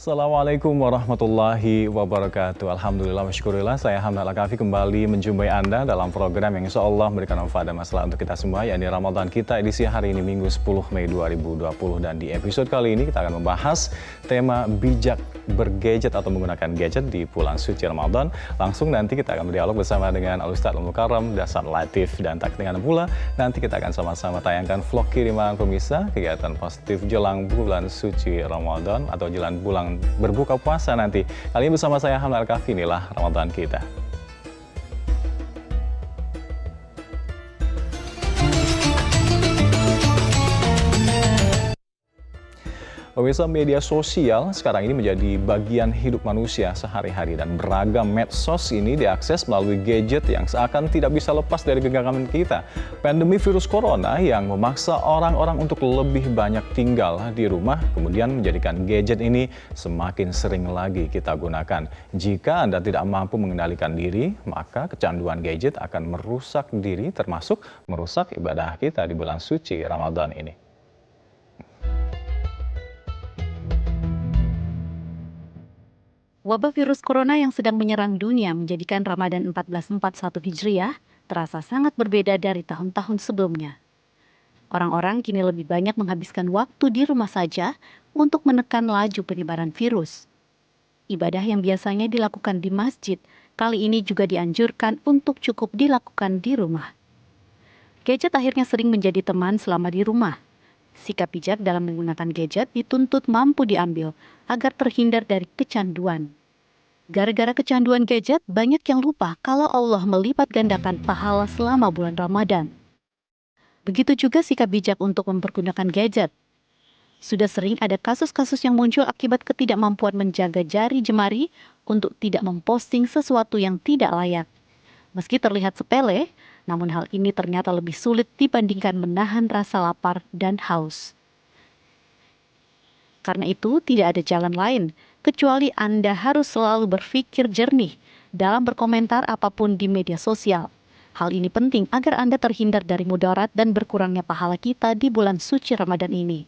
Assalamualaikum warahmatullahi wabarakatuh. Alhamdulillah, wasyukurillah, saya Hamdan Al-Kafi kembali menjumpai Anda dalam program yang insya Allah memberikan manfaat dan masalah untuk kita semua, yakni Ramadan kita edisi hari ini Minggu 10 Mei 2020. Dan di episode kali ini kita akan membahas tema bijak bergadget atau menggunakan gadget di bulan suci Ramadan. Langsung nanti kita akan berdialog bersama dengan Al-Ustadz Al-Mukarram Dasar Latif, dan tak ketinggalan pula nanti kita akan sama-sama tayangkan vlog kiriman pemirsa kegiatan positif jelang bulan suci Ramadan atau jelang bulan berbuka puasa nanti. Kali ini bersama saya Hamdan Al-Kafi, inilah Ramadan kita. Pemirsa, media sosial sekarang ini menjadi bagian hidup manusia sehari-hari, dan beragam medsos ini diakses melalui gadget yang seakan tidak bisa lepas dari genggaman kita. Pandemi virus corona yang memaksa orang-orang untuk lebih banyak tinggal di rumah, kemudian menjadikan gadget ini semakin sering lagi kita gunakan. Jika Anda tidak mampu mengendalikan diri, maka kecanduan gadget akan merusak diri, termasuk merusak ibadah kita di bulan suci Ramadan ini. Wabah virus corona yang sedang menyerang dunia menjadikan Ramadan 1441 Hijriah terasa sangat berbeda dari tahun-tahun sebelumnya. Orang-orang kini lebih banyak menghabiskan waktu di rumah saja untuk menekan laju penyebaran virus. Ibadah yang biasanya dilakukan di masjid, kali ini juga dianjurkan untuk cukup dilakukan di rumah. Gadget akhirnya sering menjadi teman selama di rumah. Sikap bijak dalam menggunakan gadget dituntut mampu diambil agar terhindar dari kecanduan. Gara-gara kecanduan gadget, banyak yang lupa kalau Allah melipat gandakan pahala selama bulan Ramadan. Begitu juga sikap bijak untuk mempergunakan gadget. Sudah sering ada kasus-kasus yang muncul akibat ketidakmampuan menjaga jari jemari untuk tidak memposting sesuatu yang tidak layak. Meski terlihat sepele, namun hal ini ternyata lebih sulit dibandingkan menahan rasa lapar dan haus. Karena itu, tidak ada jalan lain, kecuali Anda harus selalu berpikir jernih dalam berkomentar apapun di media sosial. Hal ini penting agar Anda terhindar dari mudarat dan berkurangnya pahala kita di bulan suci Ramadan ini.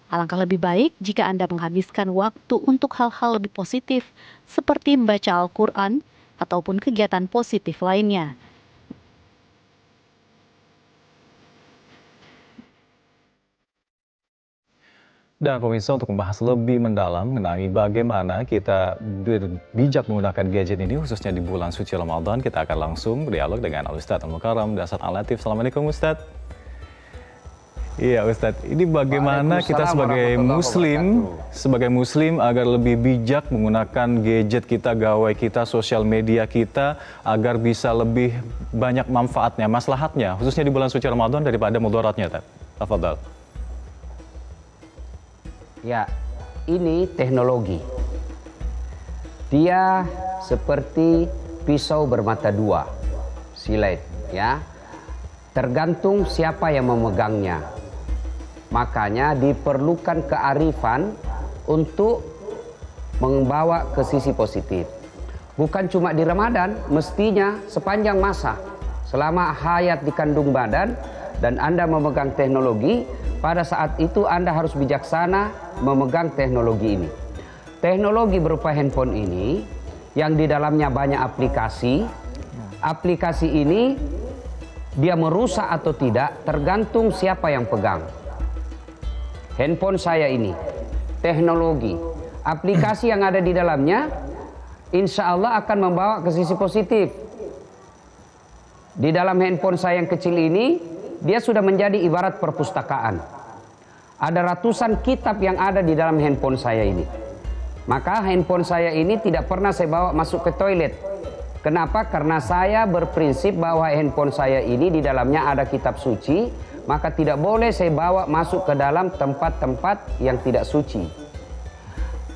Alangkah lebih baik jika Anda menghabiskan waktu untuk hal-hal lebih positif, seperti membaca Al-Quran ataupun kegiatan positif lainnya. Dan pemirsa, untuk membahas lebih mendalam mengenai bagaimana kita bijak menggunakan gadget ini khususnya di bulan suci Ramadan, kita akan langsung berdialog dengan Al-Ustadz Al-Mukarram Dasar Latif. Assalamualaikum Ustadz. Iya Ustadz, ini bagaimana kita sebagai muslim agar lebih bijak menggunakan gadget kita, gawai kita, sosial media kita, agar bisa lebih banyak manfaatnya, maslahatnya, khususnya di bulan suci Ramadan daripada mudaratnya, Ustadz. Tafadhal. Ya, ini teknologi. Dia seperti pisau bermata dua, silet, ya. Tergantung siapa yang memegangnya. Makanya diperlukan kearifan untuk membawa ke sisi positif. Bukan cuma di Ramadan, mestinya sepanjang masa. Selama hayat di kandung badan dan Anda memegang teknologi, pada saat itu Anda harus bijaksana memegang teknologi ini. Teknologi berupa handphone ini yang di dalamnya banyak aplikasi. Aplikasi ini dia merusak atau tidak tergantung siapa yang pegang. Handphone saya ini, teknologi, aplikasi yang ada di dalamnya, insya Allah akan membawa ke sisi positif. Di dalam handphone saya yang kecil ini, dia sudah menjadi ibarat perpustakaan. Ada ratusan kitab yang ada di dalam handphone saya ini. Maka handphone saya ini tidak pernah saya bawa masuk ke toilet. Kenapa? Karena saya berprinsip bahwa handphone saya ini di dalamnya ada kitab suci, maka tidak boleh saya bawa masuk ke dalam tempat-tempat yang tidak suci.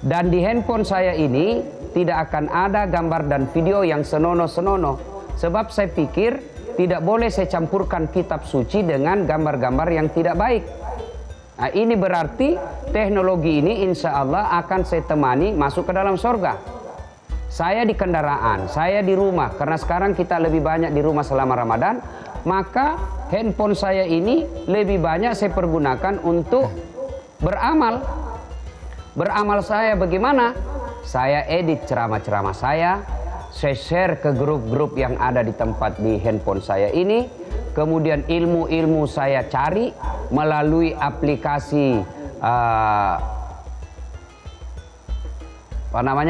Dan di handphone saya ini tidak akan ada gambar dan video yang senonoh-senonoh. Sebab saya pikir tidak boleh saya campurkan kitab suci dengan gambar-gambar yang tidak baik. Nah, ini berarti teknologi ini insya Allah akan saya temani masuk ke dalam surga. Saya di kendaraan, saya di rumah, karena sekarang kita lebih banyak di rumah selama Ramadan, maka handphone saya ini lebih banyak saya pergunakan untuk beramal. Beramal saya bagaimana? Saya edit ceramah-ceramah saya share ke grup-grup yang ada di tempat di handphone saya ini. Kemudian ilmu-ilmu saya cari melalui aplikasi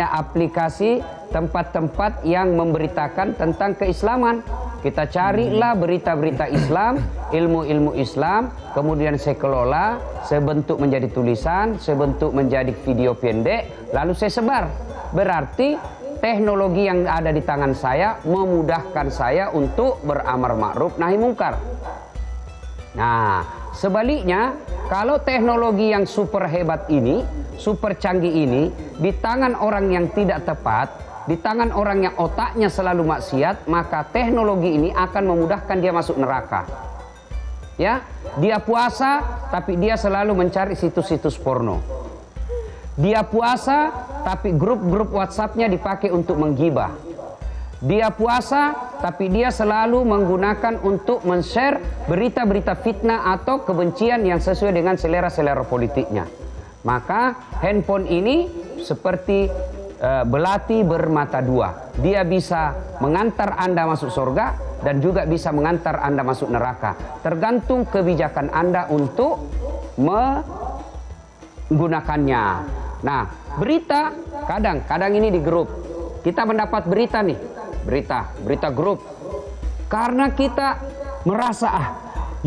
aplikasi tempat-tempat yang memberitakan tentang keislaman. Kita carilah berita-berita Islam, ilmu-ilmu Islam, kemudian saya kelola, saya bentuk menjadi tulisan, saya bentuk menjadi video pendek, lalu saya sebar. Berarti teknologi yang ada di tangan saya memudahkan saya untuk beramar ma'ruf nahi mungkar. Nah, sebaliknya, kalau teknologi yang super hebat ini, super canggih ini, di tangan orang yang tidak tepat, di tangan orang yang otaknya selalu maksiat, maka teknologi ini akan memudahkan dia masuk neraka. Ya, dia puasa, tapi dia selalu mencari situs-situs porno. Dia puasa, tapi grup-grup WhatsApp-nya dipakai untuk menggibah. Dia puasa, tapi dia selalu menggunakan untuk men-share berita-berita fitnah atau kebencian yang sesuai dengan selera-selera politiknya. Maka handphone ini seperti belati bermata dua. Dia bisa mengantar Anda masuk surga dan juga bisa mengantar Anda masuk neraka. Tergantung kebijakan Anda untuk menggunakannya. Nah, berita kadang ini di grup. Kita mendapat berita nih, berita grup. Karena kita merasa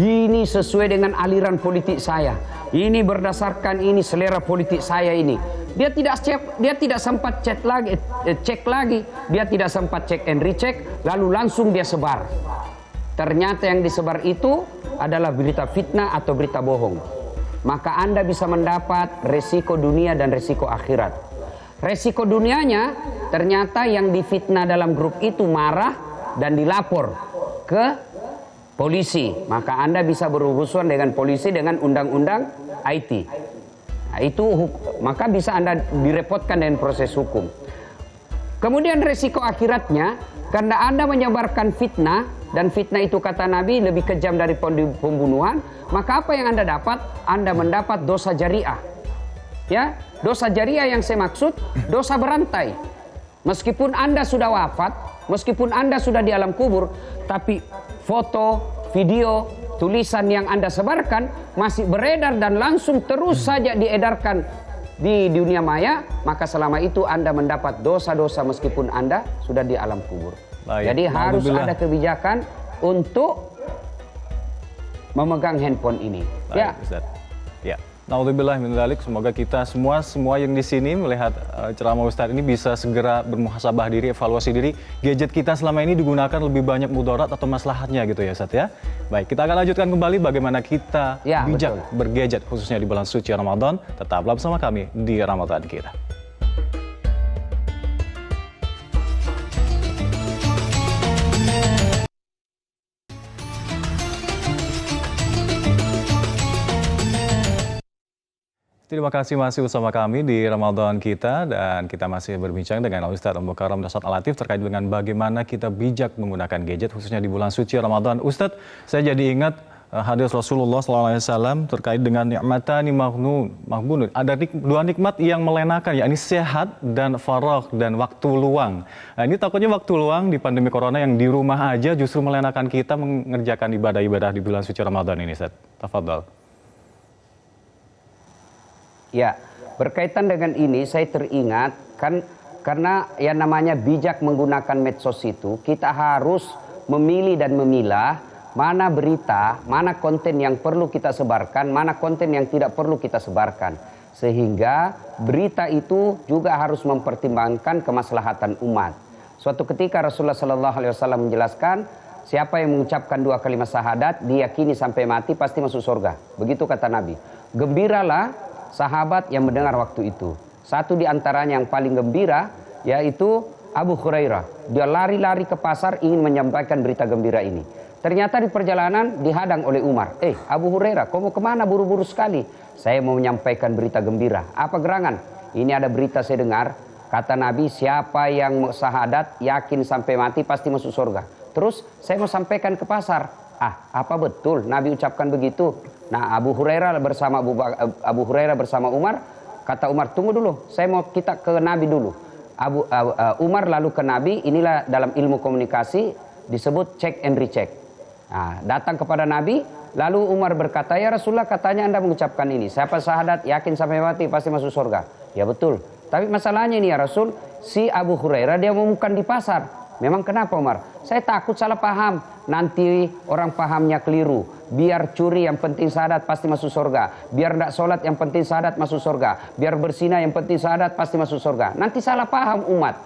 ini sesuai dengan aliran politik saya. Ini berdasarkan ini selera politik saya ini. Dia tidak sempat cek lagi, dia tidak sempat cek and recheck, lalu langsung dia sebar. Ternyata yang disebar itu adalah berita fitnah atau berita bohong. Maka Anda bisa mendapat resiko dunia dan resiko akhirat. Resiko dunianya, ternyata yang difitnah dalam grup itu marah dan dilapor ke polisi. Maka Anda bisa berurusan dengan polisi dengan undang-undang IT. Nah, maka bisa Anda direpotkan dengan proses hukum. Kemudian resiko akhiratnya, karena Anda menyebarkan fitnah, dan fitnah itu kata Nabi lebih kejam dari pembunuhan, maka apa yang Anda dapat? Anda mendapat dosa jariah. Ya, dosa jariah yang saya maksud, dosa berantai. Meskipun Anda sudah wafat, meskipun Anda sudah di alam kubur, tapi foto, video, tulisan yang Anda sebarkan masih beredar dan langsung terus saja diedarkan di dunia maya, maka selama itu Anda mendapat dosa-dosa meskipun Anda sudah di alam kubur. Baik. Jadi harus ada kebijakan untuk memegang handphone ini. Baik, ya, Ustaz. Ya. Naudzubillah min dzalik, semoga kita semua yang di sini melihat ceramah Ustadz ini bisa segera bermuhasabah diri, evaluasi diri. Gadget kita selama ini digunakan lebih banyak mudarat atau maslahatnya gitu ya Ustadz ya. Baik, kita akan lanjutkan kembali bagaimana kita bijak bergadget khususnya di bulan suci Ramadan. Tetaplah bersama kami di Ramadan Kita. Terima kasih masih bersama kami di Ramadan Kita, dan kita masih berbincang dengan Ustadz Al Mukarram Dasat Al Latif terkait dengan bagaimana kita bijak menggunakan gadget khususnya di bulan suci Ramadan. Ustadz, saya jadi ingat hadis Rasulullah SAW terkait dengan ni'matani maghbunun. Ada dua nikmat yang melenakan, yakni sehat dan faragh dan waktu luang. Nah, ini takutnya waktu luang di pandemi corona yang di rumah aja justru melenakan kita mengerjakan ibadah-ibadah di bulan suci Ramadan ini, Ustadz. Tafadhal. Ya, berkaitan dengan ini saya teringat kan, karena yang namanya bijak menggunakan medsos itu, kita harus memilih dan memilah mana berita, mana konten yang perlu kita sebarkan, mana konten yang tidak perlu kita sebarkan. Sehingga berita itu juga harus mempertimbangkan kemaslahatan umat. Suatu ketika Rasulullah SAW menjelaskan, siapa yang mengucapkan 2 kalimat syahadat, diyakini sampai mati pasti masuk surga. Begitu kata Nabi. Gembiralah sahabat yang mendengar waktu itu. Satu di antaranya yang paling gembira yaitu Abu Hurairah. Dia lari-lari ke pasar ingin menyampaikan berita gembira ini. Ternyata di perjalanan dihadang oleh Umar. Abu Hurairah, kau mau kemana buru-buru sekali? Saya mau menyampaikan berita gembira. Apa gerangan? Ini ada berita saya dengar. Kata Nabi, siapa yang syahadat yakin sampai mati pasti masuk surga. Terus saya mau sampaikan ke pasar. Apa betul Nabi ucapkan begitu? Nah, Abu Hurairah bersama Umar Kata Umar, tunggu dulu, saya mau kita ke Nabi dulu. Umar lalu ke Nabi, inilah dalam ilmu komunikasi disebut check and recheck. Nah, datang kepada Nabi, lalu Umar berkata, ya Rasulullah, katanya Anda mengucapkan ini, siapa syahadat, yakin sampai mati pasti masuk surga. Ya betul, tapi masalahnya ini ya Rasul, si Abu Hurairah dia menemukan di pasar. Memang kenapa Umar? Saya takut salah paham, nanti orang pahamnya keliru. Biar curi yang penting syahadat pasti masuk surga. Biar tidak sholat yang penting syahadat masuk surga. Biar berzina yang penting syahadat pasti masuk surga. Nanti salah paham umat.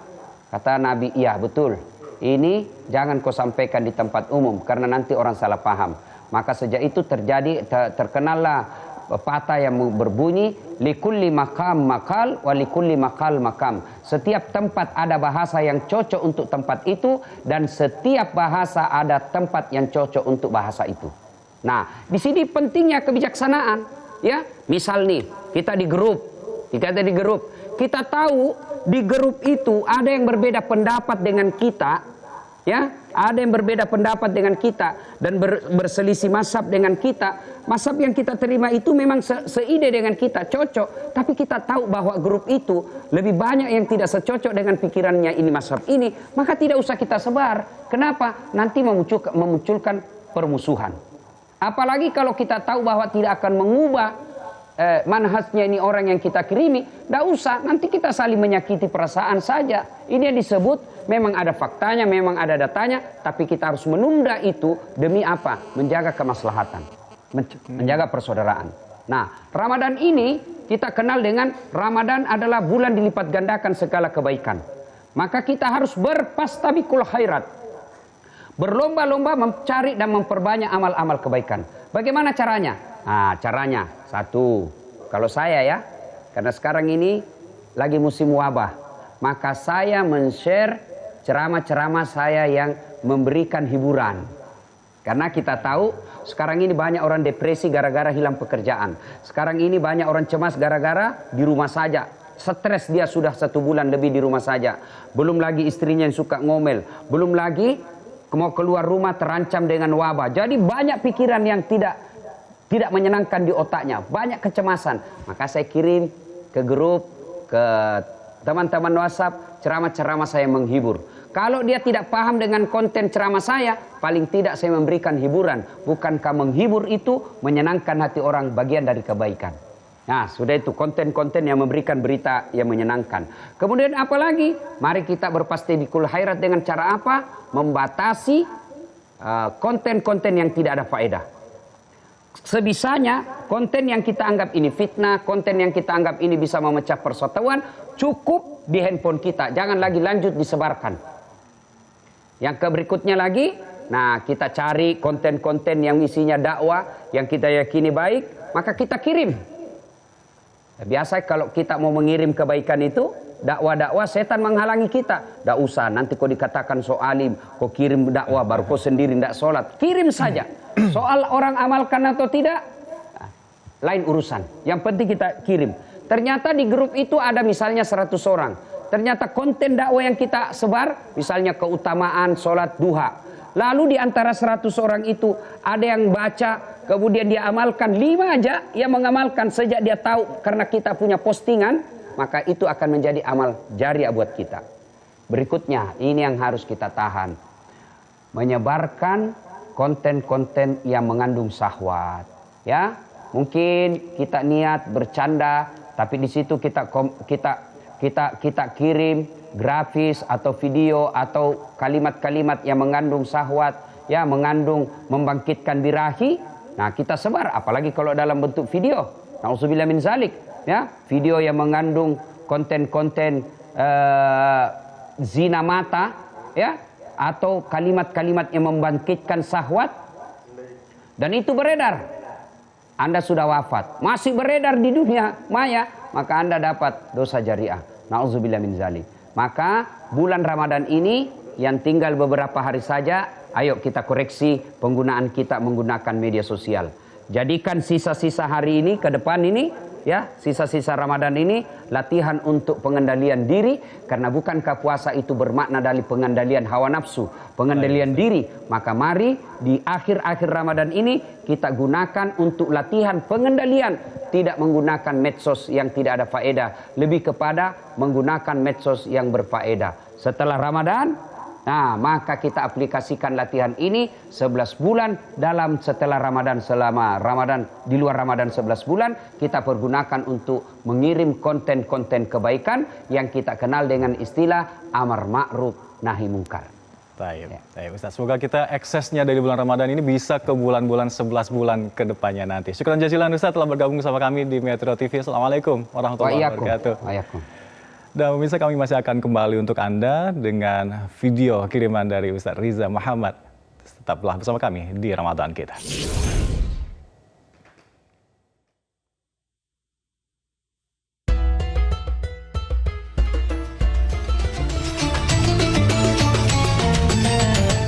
Kata Nabi, iya betul. Ini jangan kau sampaikan di tempat umum karena nanti orang salah paham. Maka sejak itu terkenallah pepatah yang berbunyi likulli makam makal wa likulli makal makam. Setiap tempat ada bahasa yang cocok untuk tempat itu dan setiap bahasa ada tempat yang cocok untuk bahasa itu. Nah, di sini pentingnya kebijaksanaan, ya. Misal nih, kita di grup. Kita tahu di grup itu ada yang berbeda pendapat dengan kita, ya. Ada yang berbeda pendapat dengan kita dan berselisih mazhab dengan kita. Mazhab yang kita terima itu memang seide dengan kita, cocok. Tapi kita tahu bahwa grup itu lebih banyak yang tidak secocok dengan pikirannya ini mazhab ini. Maka tidak usah kita sebar. Kenapa? Nanti memunculkan permusuhan. Apalagi kalau kita tahu bahwa tidak akan mengubah manhajnya ini orang yang kita kirimi, tidak usah, nanti kita saling menyakiti perasaan saja. Ini yang disebut memang ada faktanya, memang ada datanya, tapi kita harus menunda itu demi apa? Menjaga kemaslahatan, menjaga persaudaraan. Nah, Ramadan ini kita kenal dengan Ramadan adalah bulan dilipat gandakan segala kebaikan. Maka kita harus berfastabiqul khairat, berlomba-lomba mencari dan memperbanyak amal-amal kebaikan. Bagaimana caranya? Nah, caranya satu, kalau saya ya, karena sekarang ini lagi musim wabah, maka saya men-share ceramah-ceramah saya yang memberikan hiburan. Karena kita tahu sekarang ini banyak orang depresi gara-gara hilang pekerjaan. Sekarang ini banyak orang cemas gara-gara di rumah saja. Stres dia sudah 1 bulan lebih di rumah saja. Belum lagi istrinya yang suka ngomel. Belum lagi mau keluar rumah terancam dengan wabah. Jadi banyak pikiran yang tidak menyenangkan di otaknya, banyak kecemasan. Maka saya kirim ke grup, ke teman-teman WhatsApp, ceramah-ceramah saya menghibur. Kalau dia tidak paham dengan konten ceramah saya, paling tidak saya memberikan hiburan. Bukankah menghibur itu menyenangkan hati orang, bagian dari kebaikan. Nah, sudah itu konten-konten yang memberikan berita yang menyenangkan. Kemudian apalagi? Mari kita berfastabiqul khairat dengan cara apa? Membatasi konten-konten yang tidak ada faedah. Sebisanya konten yang kita anggap ini fitnah, konten yang kita anggap ini bisa memecah persatuan, cukup di handphone kita, jangan lagi lanjut disebarkan. Yang berikutnya lagi, nah kita cari konten-konten yang isinya dakwah, yang kita yakini baik, maka kita kirim. Biasa kalau kita mau mengirim kebaikan itu, dakwah-dakwah setan menghalangi kita. Tidak usah, nanti kau dikatakan so alim, kau kirim dakwah baru kau sendiri tidak sholat. Kirim saja. Soal orang amalkan atau tidak, lain urusan. Yang penting kita kirim. Ternyata di grup itu ada misalnya 100 orang. Ternyata konten dakwah yang kita sebar, misalnya keutamaan sholat duha. Lalu di antara 100 orang itu ada yang baca, kemudian dia amalkan 5 aja yang mengamalkan sejak dia tahu karena kita punya postingan, maka itu akan menjadi amal jariah buat kita. Berikutnya, ini yang harus kita tahan. Menyebarkan konten-konten yang mengandung syahwat. Ya, mungkin kita niat bercanda, tapi di situ kita kirim grafis atau video atau kalimat-kalimat yang mengandung syahwat, ya, mengandung membangkitkan birahi. Nah, kita sebar, apalagi kalau dalam bentuk video. Nauzubillah min zalik, ya, video yang mengandung konten-konten zina mata, ya, atau kalimat-kalimat yang membangkitkan syahwat, dan itu beredar. Anda sudah wafat, masih beredar di dunia maya, maka Anda dapat dosa jariah. Nauzubillah min zalik. Maka bulan Ramadan ini yang tinggal beberapa hari saja, ayo kita koreksi penggunaan kita menggunakan media sosial. Jadikan sisa-sisa hari ini ke depan ini, ya, sisa-sisa Ramadan ini latihan untuk pengendalian diri, karena bukankah puasa itu bermakna dari pengendalian hawa nafsu, pengendalian diri. Maka mari di akhir-akhir Ramadan ini kita gunakan untuk latihan pengendalian, tidak menggunakan medsos yang tidak ada faedah, lebih kepada menggunakan medsos yang berfaedah. Setelah Ramadan, nah, maka kita aplikasikan latihan ini 11 bulan setelah Ramadan, selama Ramadan, di luar Ramadan 11 bulan, kita pergunakan untuk mengirim konten-konten kebaikan yang kita kenal dengan istilah amar ma'ruf nahi mungkar. Baik, Ustaz. Semoga kita eksesnya dari bulan Ramadan ini bisa ke bulan-bulan 11 bulan ke depannya nanti. Syukuran jazilan Ustaz telah bergabung bersama kami di Metro TV. Assalamualaikum warahmatullahi wabarakatuh. Dan pemirsa, kami masih akan kembali untuk Anda dengan video kiriman dari Ustaz Riza Muhammad. Tetaplah bersama kami di Ramadan kita.